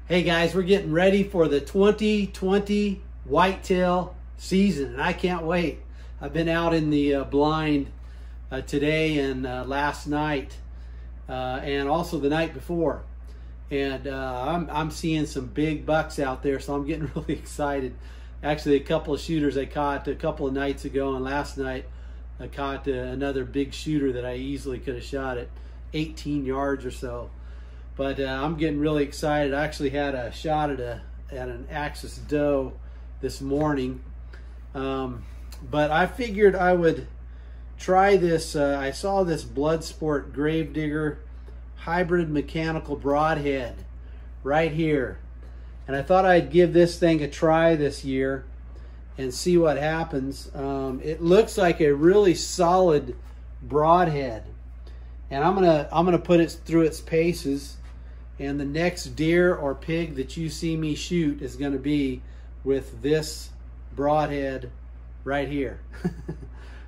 Hey guys, we're getting ready for the 2020 whitetail season, and I can't wait. I've been out in the blind today and last night, and also the night before, and I'm seeing some big bucks out there, so I'm getting really excited. Actually, a couple of shooters I caught a couple of nights ago, and last night I caught another big shooter that I easily could have shot at 18 yards or so. But I'm getting really excited. I actually had a shot at an axis doe this morning. But I figured I would try this. I saw this Bloodsport Gravedigger hybrid mechanical broadhead right here. And I thought I'd give this thing a try this year and see what happens. It looks like a really solid broadhead. And I'm gonna put it through its paces. And the next deer or pig that you see me shoot is going to be with this broadhead right here.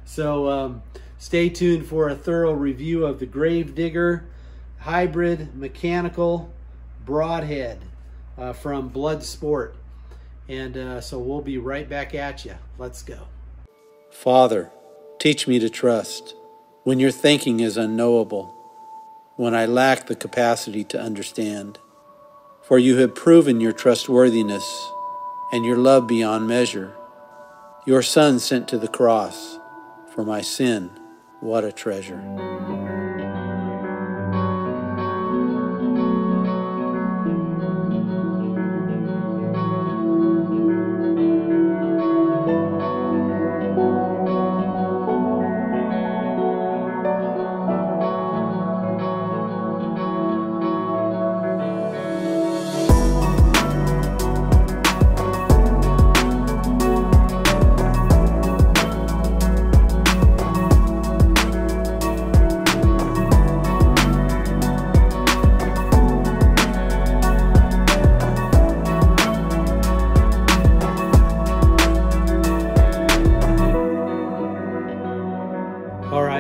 So stay tuned for a thorough review of the Gravedigger hybrid mechanical broadhead from Bloodsport. And so we'll be right back at you. Let's go. Father, teach me to trust when your thinking is unknowable, when I lack the capacity to understand. For you have proven your trustworthiness and your love beyond measure. Your Son sent to the cross for my sin, what a treasure.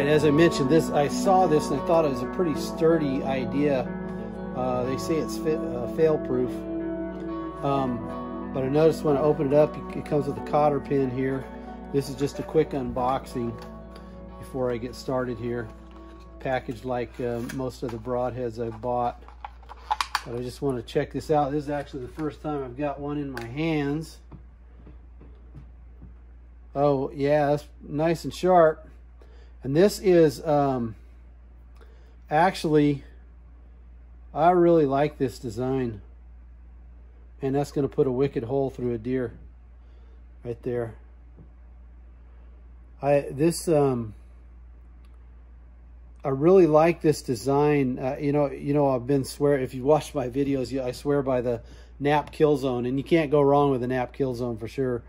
As I mentioned, I saw this and I thought it was a pretty sturdy idea. They say it's fail-proof, but I noticed when I opened it up, it comes with a cotter pin here. This is just a quick unboxing before I get started here. Packaged like most of the broadheads I've bought, but I just want to check this out. This is actually the first time I've got one in my hands. Oh yeah, that's nice and sharp. And this is actually, I really like this design. And that's going to put a wicked hole through a deer right there. I really like this design. You know, I've been if you watch my videos, I swear by the NAP Killzone, and you can't go wrong with the NAP Killzone for sure.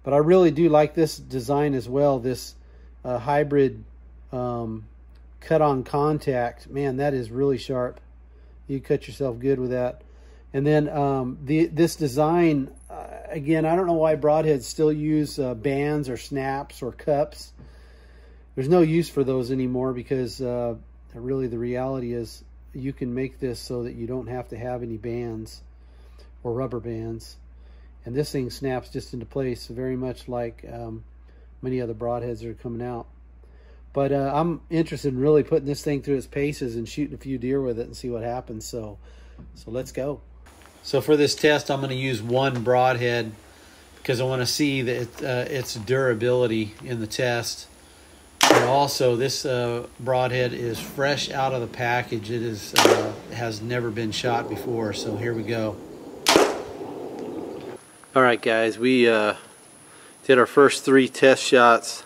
But I really do like this design as well. This hybrid cut on contact, man, that is really sharp. You cut yourself good with that. And then this design, again, I don't know why broadheads still use bands or snaps or cups. There's no use for those anymore, because really the reality is you can make this so that you don't have to have any bands or rubber bands. And this thing snaps just into place, very much like many other broadheads that are coming out. But I'm interested in really putting this thing through its paces and shooting a few deer with it and see what happens. So let's go. So for this test, I'm going to use one broadhead because I want to see that its durability in the test. And also, this broadhead is fresh out of the package. It is has never been shot before. So here we go. All right, guys, we did our first 3 test shots.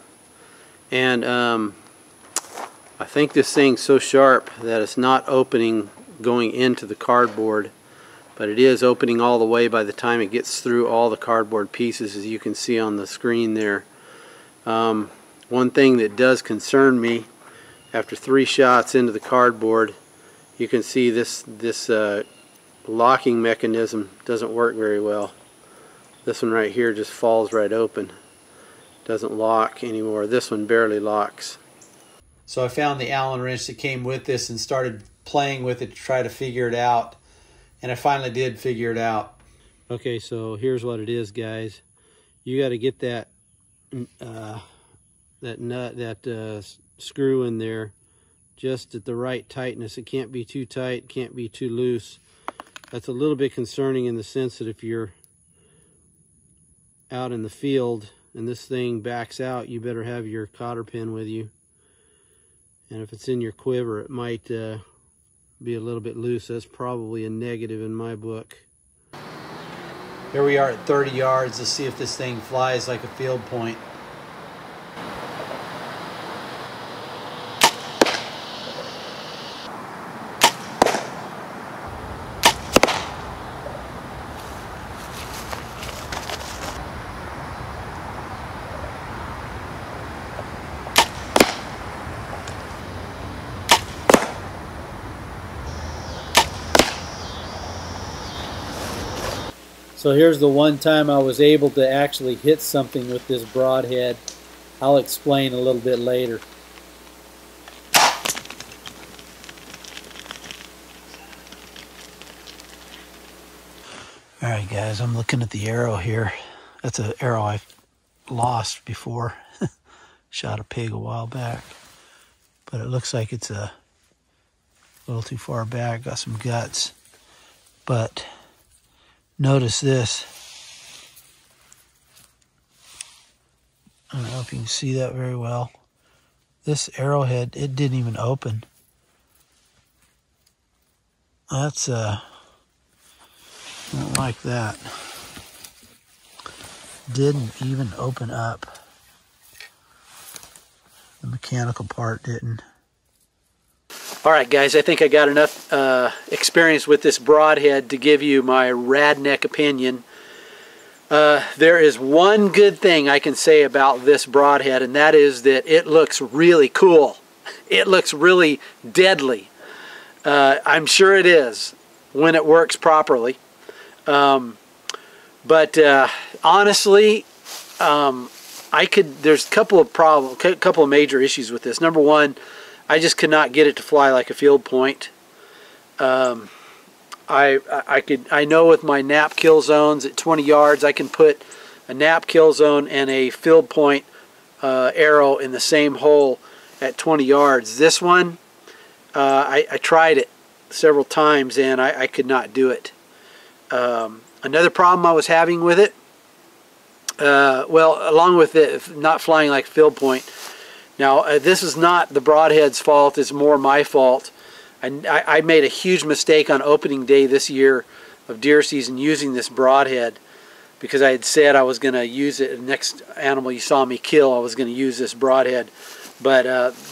And I think this thing's so sharp that it's not opening going into the cardboard, but it is opening all the way by the time it gets through all the cardboard pieces, as you can see on the screen there. One thing that does concern me, after 3 shots into the cardboard, you can see this locking mechanism doesn't work very well. This one right here just falls right open. Doesn't lock anymore. This one barely locks. So I found the Allen wrench that came with this and started playing with it to try to figure it out. and I finally did figure it out. Okay, so here's what it is, guys. You got to get that screw in there just at the right tightness. It can't be too tight, can't be too loose. That's a little bit concerning in the sense that if you're out in the field and this thing backs out, you better have your cotter pin with you. And if it's in your quiver, it might be a little bit loose. That's probably a negative in my book. Here we are at 30 yards. Let's see if this thing flies like a field point. So here's the one time I was able to actually hit something with this broadhead. I'll explain a little bit later. Alright guys, I'm looking at the arrow here. That's an arrow I've lost before. Shot a pig a while back. But it looks like it's a little too far back. Got some guts. But notice this. I don't know if you can see that very well. This arrowhead, it didn't even open. That's I don't like that. Didn't even open up. The mechanical part didn't. Alright guys, I think I got enough experience with this broadhead to give you my RadNek opinion. There is one good thing I can say about this broadhead, and that is that it looks really cool. It looks really deadly. I'm sure it is when it works properly. But honestly, there's a couple of major issues with this. Number one, I just could not get it to fly like a field point. I know with my NAP Killzones at 20 yards, I can put a NAP Killzone and a field point arrow in the same hole at 20 yards. This one, I tried it several times and I could not do it. Another problem I was having with it, well, along with it not flying like field point. Now, this is not the broadhead's fault, it's more my fault. I made a huge mistake on opening day this year of deer season using this broadhead, because I had said I was going to use it. The next animal you saw me kill, I was going to use this broadhead. But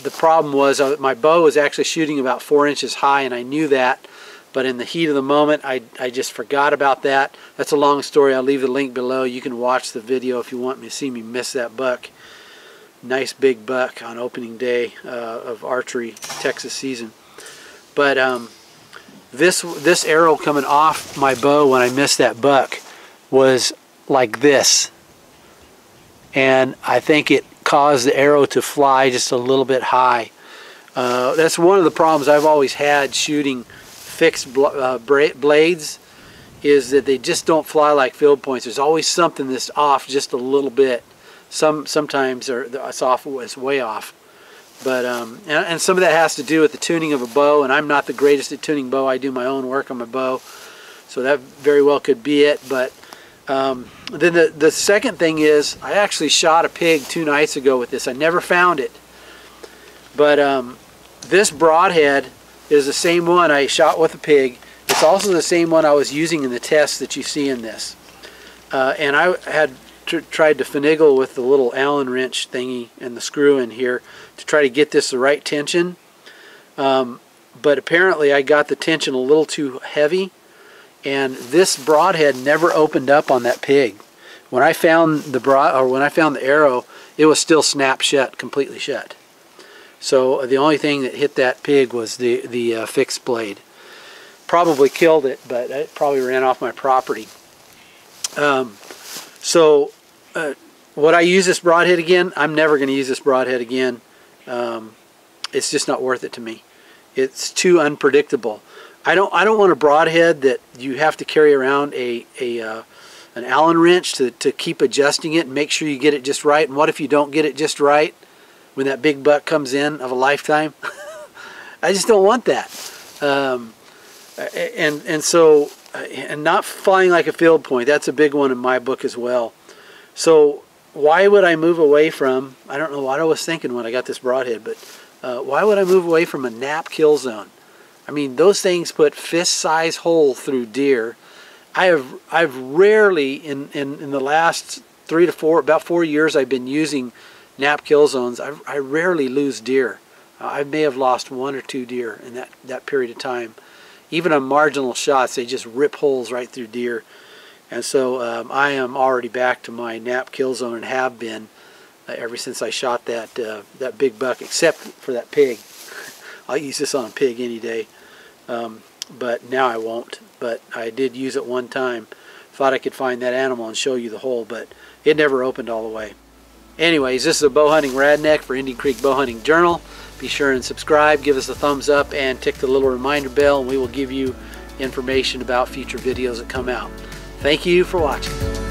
the problem was my bow was actually shooting about 4 inches high, and I knew that. But in the heat of the moment, I just forgot about that. That's a long story. I'll leave the link below. You can watch the video if you want to see me miss that buck. Nice big buck on opening day of archery Texas season. But this arrow coming off my bow when I missed that buck was like this. And I think it caused the arrow to fly just a little bit high. That's one of the problems I've always had shooting fixed blades, is that they just don't fly like field points. There's always something that's off just a little bit. Sometimes it's off, it's way off. But and some of that has to do with the tuning of a bow, and I'm not the greatest at tuning bow. I do my own work on my bow, so that very well could be it. But then the second thing is, I actually shot a pig 2 nights ago with this. I never found it, but this broadhead is the same one I shot with a pig. It's also the same one I was using in the test that you see in this. And I had tried to finagle with the little Allen wrench thingy and the screw in here to try to get this the right tension. But apparently I got the tension a little too heavy, and this broadhead never opened up on that pig. When I found the arrow, it was still snapped shut, completely shut. So the only thing that hit that pig was the fixed blade. Probably killed it, but it probably ran off my property. Would I use this broadhead again? I'm never going to use this broadhead again. It's just not worth it to me. It's too unpredictable. I don't want a broadhead that you have to carry around an Allen wrench to keep adjusting it and make sure you get it just right. And what if you don't get it just right when that big buck comes in of a lifetime? I just don't want that. And not flying like a field point, that's a big one in my book as well. So why would I move away from, I don't know what I was thinking when I got this broadhead, but why would I move away from a NAP Killzone? I mean, those things put fist-size hole through deer. I've rarely, in the last about 4 years I've been using NAP Killzones, I rarely lose deer. I may have lost 1 or 2 deer in that period of time. Even on marginal shots, they just rip holes right through deer. And so I am already back to my NAP Killzone and have been ever since I shot that big buck, except for that pig. I'll use this on a pig any day, but now I won't. But I did use it one time. Thought I could find that animal and show you the hole, but it never opened all the way. Anyways, this is a bow hunting RadNek for Indian Creek Bow Hunting Journal. Be sure and subscribe, give us a thumbs up, and tick the little reminder bell, and we will give you information about future videos that come out. Thank you for watching.